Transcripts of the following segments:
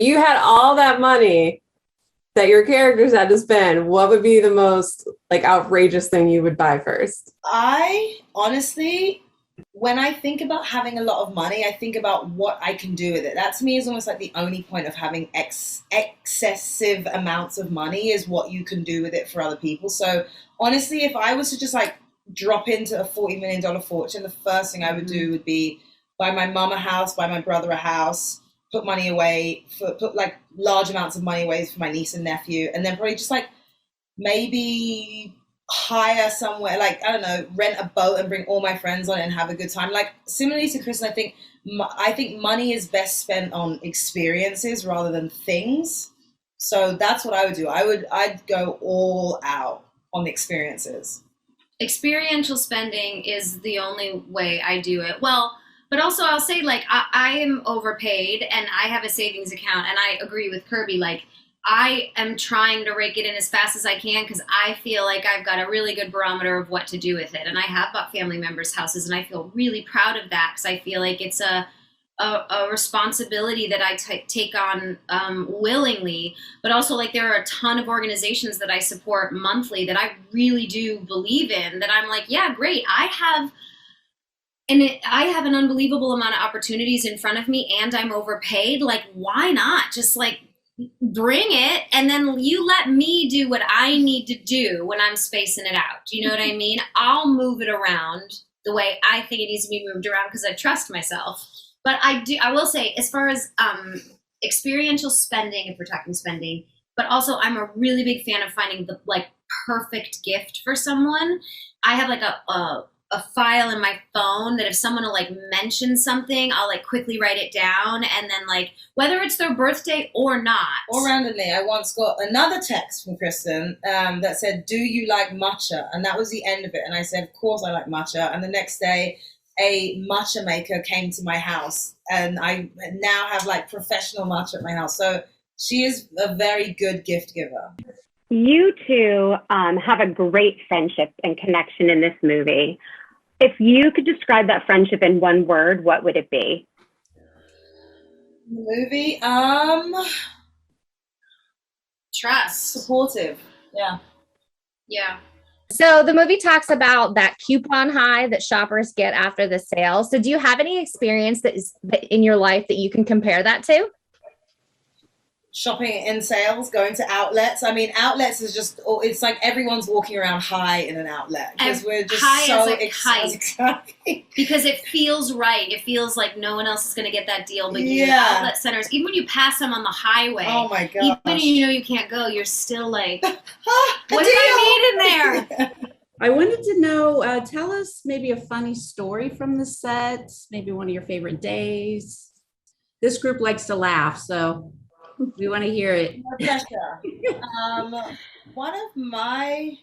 You had all that money that your characters had to spend. What would be the most like outrageous thing you would buy first? I honestly, when I think about having a lot of money, I think about what I can do with it. That to me is almost like the only point of having excessive amounts of money is what you can do with it for other people. So honestly, if I was to just like drop into a $40 million fortune, the first thing I would do would be buy my mum a house, buy my brother a house, put money away for put like large amounts of money away for my niece and nephew, and then probably just like maybe hire somewhere, like I don't know, rent a boat and bring all my friends on it and have a good time. Like similarly to Kristen, I think money is best spent on experiences rather than things. So that's what I would do. I'd go all out on the experiences. Experiential spending is the only way I do it. Well, but also I'll say like I am overpaid and I have a savings account, and I agree with Kirby. Like I am trying to rake it in as fast as I can because I feel like I've got a really good barometer of what to do with it. And I have bought family members' houses, and I feel really proud of that because I feel like it's a responsibility that I take on willingly. But also, like, there are a ton of organizations that I support monthly that I really do believe in, that I'm like, yeah, great. I have an unbelievable amount of opportunities in front of me, and I'm overpaid. Like, why not just like bring it, and then you let me do what I need to do when I'm spacing it out. Do you know what I mean? I'll move it around the way I think it needs to be moved around because I trust myself. But I will say, as far as experiential spending, if we're talking spending, but also I'm a really big fan of finding the like perfect gift for someone. I have like a file in my phone that if someone will like mention something, I'll like quickly write it down, and then like whether it's their birthday or not. Or randomly, I once got another text from Kristen that said, "Do you like matcha?" And that was the end of it. And I said, "Of course I like matcha." And the next day, a matcha maker came to my house, and I now have like professional matcha at my house. So she is a very good gift giver. You two have a great friendship and connection in this movie. If you could describe that friendship in one word, what would it be? Movie, Trust. supportive. Yeah. Yeah. So the movie talks about that coupon high that shoppers get after the sale. So do you have any experience that in your life that you can compare that to? Shopping in sales, going to outlets. I mean, outlets is just, it's like everyone's walking around high in an outlet because we're just high so as a kite. excited. Because it feels right. It feels like no one else is going to get that deal. But you Yeah. outlet centers, even when you pass them on the highway, Oh my even gosh. when you know you can't go, you're still like, Ah, a what did I need in there? I wanted to know, tell us maybe a funny story from the set, maybe one of your favorite days. This group likes to laugh, so we want to hear it. No pressure. One of my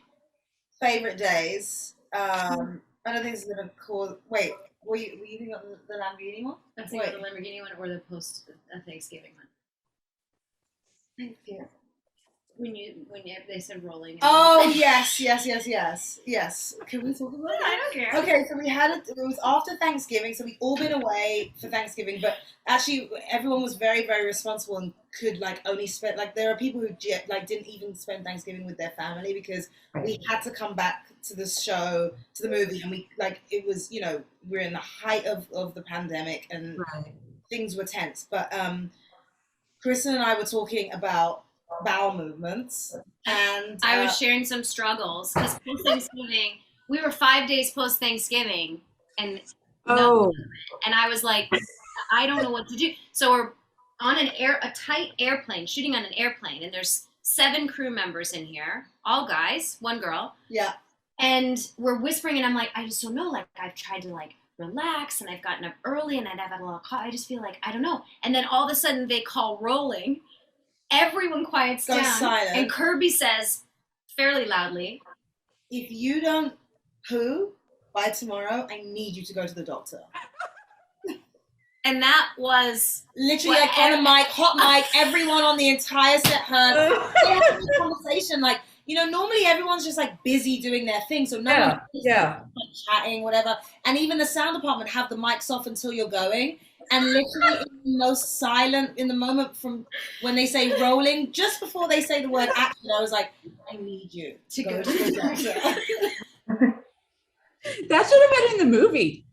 favorite days, I don't think it's going to cause, wait, were you thinking of the Lamborghini one? I think the Lamborghini one or the post Thanksgiving one. Thank you. When they said rolling. Oh, yes. Can we talk about I it? don't care. Okay, so it was after Thanksgiving, so we'd all been away for Thanksgiving, but actually everyone was very, very responsible and could like only spend, like there are people who like didn't even spend Thanksgiving with their family because we had to come back to the show, to the movie, and we like, it was, we're in the height of the pandemic and things were tense, but Kristen and I were talking about bowel movements, and I was sharing some struggles because post Thanksgiving, we were 5 days post Thanksgiving, and and I was like, I don't know what to do. So we're on a tight airplane, shooting on an airplane, and there's 7 crew members in here, all guys, 1 girl. Yeah. And we're whispering, and I'm like, I just don't know. Like I've tried to like relax, and I've gotten up early, and I've had a little coffee. I just feel like I don't know. And then all of a sudden they call rolling. Everyone quiets down, silent. And Kirby says, fairly loudly, "If you don't poo by tomorrow, I need you to go to the doctor." And that was literally like on a mic, hot mic. Everyone on the entire set heard. They had a conversation, like normally everyone's just like busy doing their thing, so no one like chatting, whatever. And even the sound department have the mics off until you're going. And literally in the most silent, in the moment from when they say rolling, just before they say the word action, I was like, I need you to go to the doctor. That should have been in the movie.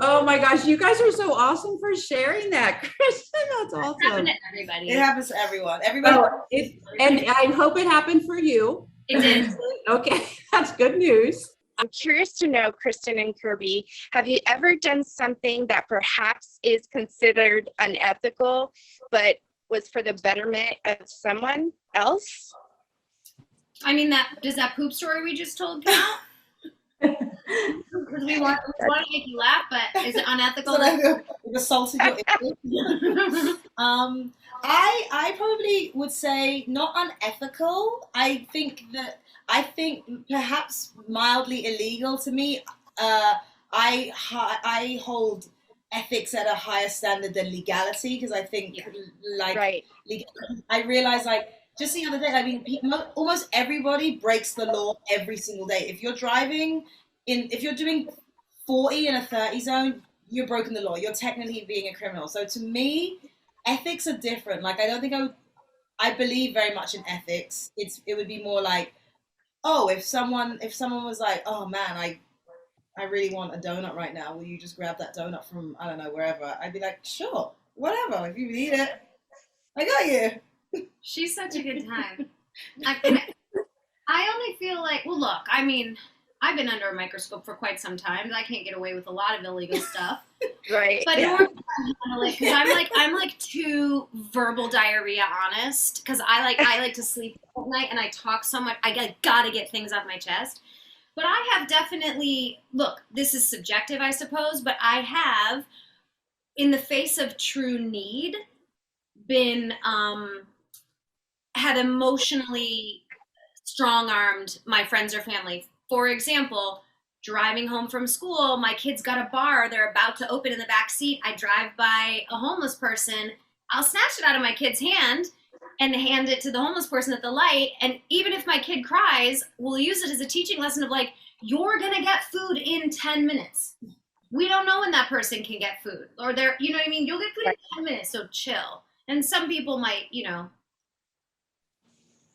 Oh my gosh, you guys are so awesome for sharing that, Kristen. That's It happened awesome. to everybody. It happens to everyone. Everybody. And I hope it happened for you. It did. Okay, that's good news. I'm curious to know, Kristen and Kirby, have you ever done something that perhaps is considered unethical, but was for the betterment of someone else? I mean, does that poop story we just told count? Because we want to make you laugh, but is it unethical? We've assaulted your ears. I probably would say not unethical. I think perhaps mildly illegal to me. I hold ethics at a higher standard than legality, because I think I realize, like, just the other day, I mean, almost everybody breaks the law every single day. If you're driving if you're doing 40 in a 30 zone, you're broken the law. You're technically being a criminal. So to me, ethics are different. Like, I don't think I believe very much in ethics. It would be more like, oh, if someone was like, oh man, I really want a donut right now, will you just grab that donut from, I don't know, wherever? I'd be like, sure, whatever. If you need it, I got you. She's such a good time. I only feel like, well, look, I mean, I've been under a microscope for quite some time. I can't get away with a lot of illegal stuff. Right. But in order to handle it, because I'm like too verbal diarrhea honest, because I like to sleep at night and I talk so much. I gotta get things off my chest. But I have definitely, look, this is subjective, I suppose, but I have, in the face of true need, been had emotionally strong-armed my friends or family. For example, driving home from school, my kids got a bar they're about to open in the back seat. I drive by a homeless person. I'll snatch it out of my kid's hand and hand it to the homeless person at the light. And even if my kid cries, we'll use it as a teaching lesson of, like, you're going to get food in 10 minutes. We don't know when that person can get food. Or they're, you know what I mean? You'll get food in 10 minutes, so chill. And some people might,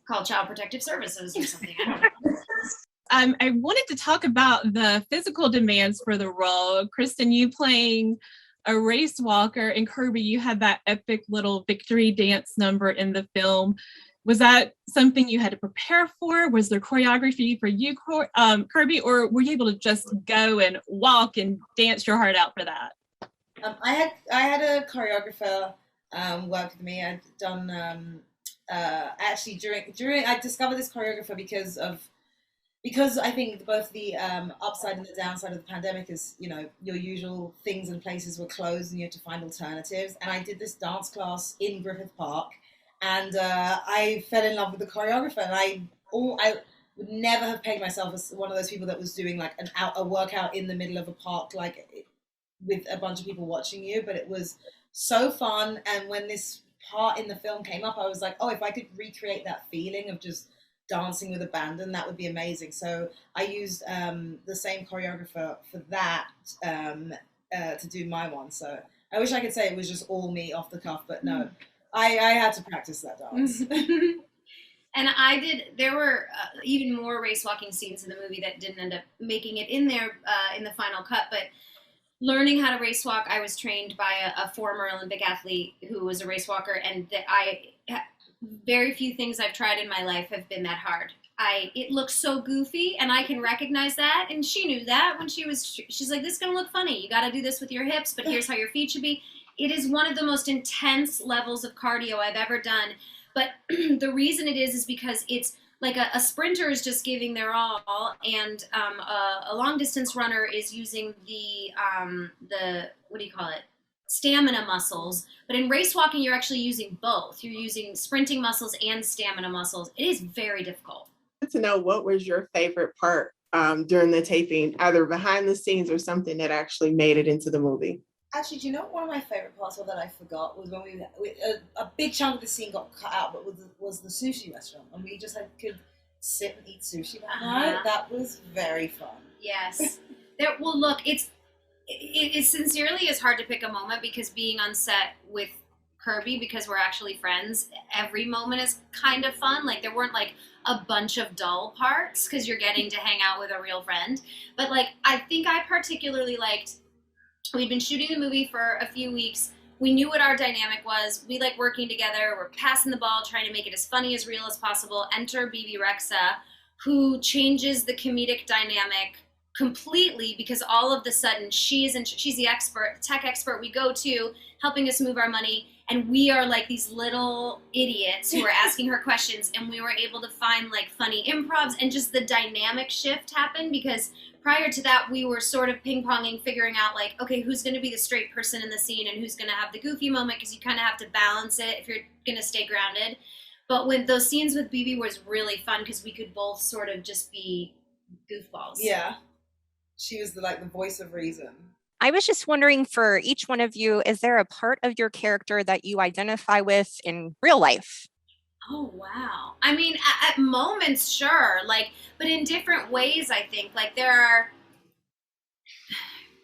call Child Protective Services or something. I don't know. I wanted to talk about the physical demands for the role. Kristen, you playing a race walker, and Kirby, you had that epic little victory dance number in the film. Was that something you had to prepare for? Was there choreography for you, Kirby, or were you able to just go and walk and dance your heart out for that? I had a choreographer work with me. I'd done actually during I discovered this choreographer because I think both the upside and the downside of the pandemic is, your usual things and places were closed and you had to find alternatives. And I did this dance class in Griffith Park, and I fell in love with the choreographer. And I would never have pegged myself as one of those people that was doing like a workout in the middle of a park, like with a bunch of people watching you. But it was so fun. And when this part in the film came up, I was like, oh, if I could recreate that feeling of just dancing with abandon, that would be amazing. So I used the same choreographer for that to do my one. So I wish I could say it was just all me off the cuff, but no, I had to practice that dance. And there were even more race walking scenes in the movie that didn't end up making it in there in the final cut, but learning how to race walk, I was trained by a former Olympic athlete who was a race walker, and very few things I've tried in my life have been that hard. It looks so goofy, and I can recognize that, and she knew that when she's like, this is going to look funny. You got to do this with your hips, but here's how your feet should be. It is one of the most intense levels of cardio I've ever done, but the reason it is because it's like a sprinter is just giving their all, and a long distance runner is using the what do you call it? Stamina muscles. But in race walking, you're actually using both. You're using sprinting muscles and stamina muscles. It is very difficult. I want to know, what was your favorite part during the taping, either behind the scenes or something that actually made it into the movie? Actually, do you know what one of my favorite parts that I forgot was when a big chunk of the scene got cut out, but was the sushi restaurant, and we just could sit and eat sushi that night. That was very fun. Yes. Well, look, it sincerely is hard to pick a moment, because being on set with Kirby, because we're actually friends, every moment is kind of fun. Like, there weren't like a bunch of dull parts because you're getting to hang out with a real friend. But like, I think I particularly liked, we'd been shooting the movie for a few weeks. We knew what our dynamic was. We like working together. We're passing the ball, trying to make it as funny, as real as possible. Enter BB Rexa, who changes the comedic dynamic completely, because all of the sudden she's the tech expert we go to, helping us move our money, and we are like these little idiots who are asking her questions, and we were able to find like funny improvs, and just the dynamic shift happened, because prior to that we were sort of ping-ponging, figuring out like, okay, who's going to be the straight person in the scene and who's going to have the goofy moment, because you kind of have to balance it if you're going to stay grounded. But with those scenes with BB was really fun, because we could both sort of just be goofballs. Yeah. She was the voice of reason. I was just wondering, for each one of you, is there a part of your character that you identify with in real life? Oh, wow. I mean, at moments, sure. Like, but in different ways, I think. Like,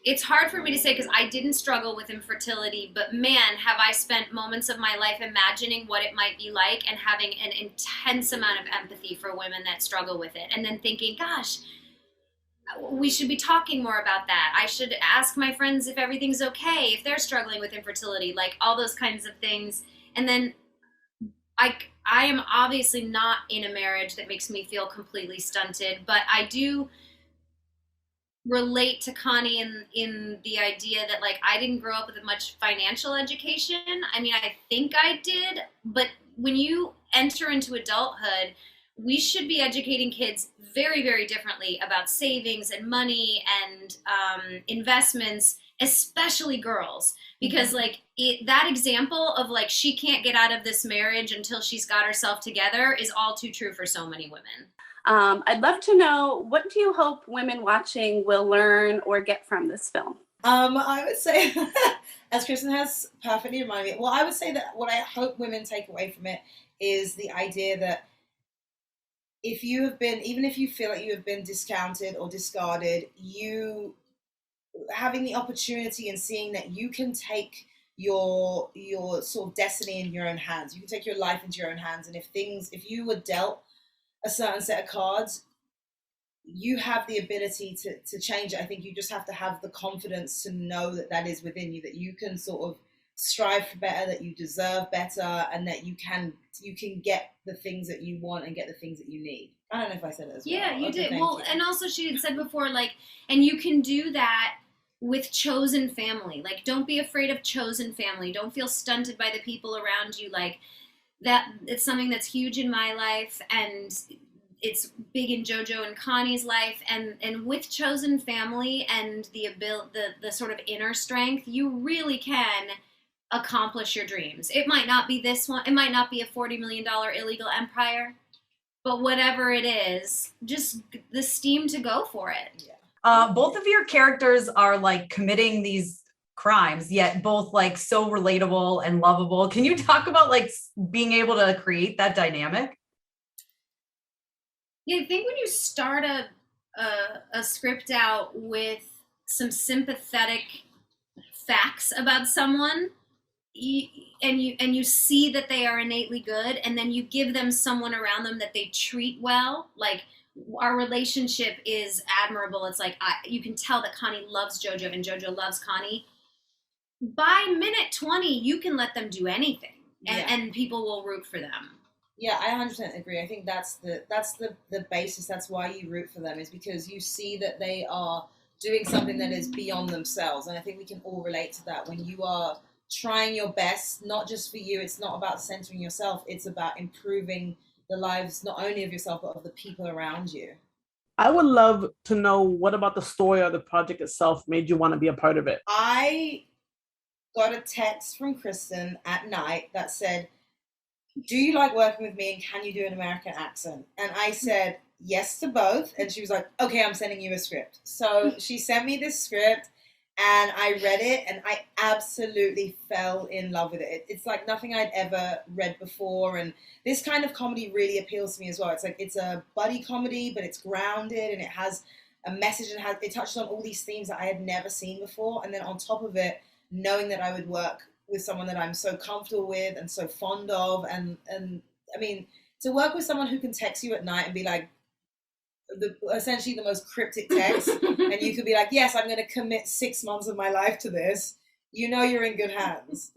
it's hard for me to say because I didn't struggle with infertility, but man, have I spent moments of my life imagining what it might be like and having an intense amount of empathy for women that struggle with it. And then thinking, gosh, we should be talking more about that. I should ask my friends if everything's okay, if they're struggling with infertility, like all those kinds of things. And then I am obviously not in a marriage that makes me feel completely stunted, but I do relate to Connie in the idea that like I didn't grow up with much financial education. I mean, I think I did, but when you enter into adulthood, we should be educating kids very, very differently about savings and money and investments, especially girls, because like that example of like she can't get out of this marriage until she's got herself together is all too true for so many women. I'd love to know, what do you hope women watching will learn or get from this film? I would say, as Kristen has perfectly reminded me, well, I would say that what I hope women take away from it is the idea that if you have been, even if you feel like you have been discounted or discarded, you having the opportunity and seeing that you can take your sort of destiny in your own hands. You can take your life into your own hands. And if you were dealt a certain set of cards, you have the ability to change it. I think you just have to have the confidence to know that that is within you, that you can sort of strive for better, that you deserve better, and that you can get the things that you want and get the things that you need. I don't know if I said it as well. Yeah, you Okay, did. Well, and also she had said before, like, and you can do that with chosen family. Like, don't be afraid of chosen family. Don't feel stunted by the people around you. Like, that it's something that's huge in my life, and it's big in JoJo and Connie's life, and with chosen family and the sort of inner strength, you really can accomplish your dreams. It might not be this one, it might not be a $40 million illegal empire, but whatever it is, just the steam to go for it. Yeah. Both of your characters are like committing these crimes, yet both like so relatable and lovable. Can you talk about like being able to create that dynamic? Yeah, I think when you start a script out with some sympathetic facts about someone, and you see that they are innately good, and then you give them someone around them that they treat well. Like, our relationship is admirable. It's like you can tell that Connie loves JoJo and JoJo loves Connie. By minute 20, you can let them do anything, and people will root for them. Yeah, I 100% agree. I think that's the basis. That's why you root for them, is because you see that they are doing something that is beyond themselves. And I think we can all relate to that. When you are trying your best, not just for you, it's not about centering yourself. It's about improving the lives, not only of yourself, but of the people around you. I would love to know, what about the story of the project itself made you want to be a part of it? I got a text from Kristen at night that said, "Do you like working with me, and can you do an American accent?" And I said yes to both. And she was like, "Okay, I'm sending you a script." So she sent me this script, and I read it, and I absolutely fell in love with it. It's like nothing I'd ever read before. And this kind of comedy really appeals to me as well. It's like, it's a buddy comedy, but it's grounded, and it has a message, and it touches on all these themes that I had never seen before. And then on top of it, knowing that I would work with someone that I'm so comfortable with and so fond of, and I mean, to work with someone who can text you at night and be like, essentially the most cryptic text, and you could be like, yes, I'm going to commit 6 months of my life to this, you know you're in good hands.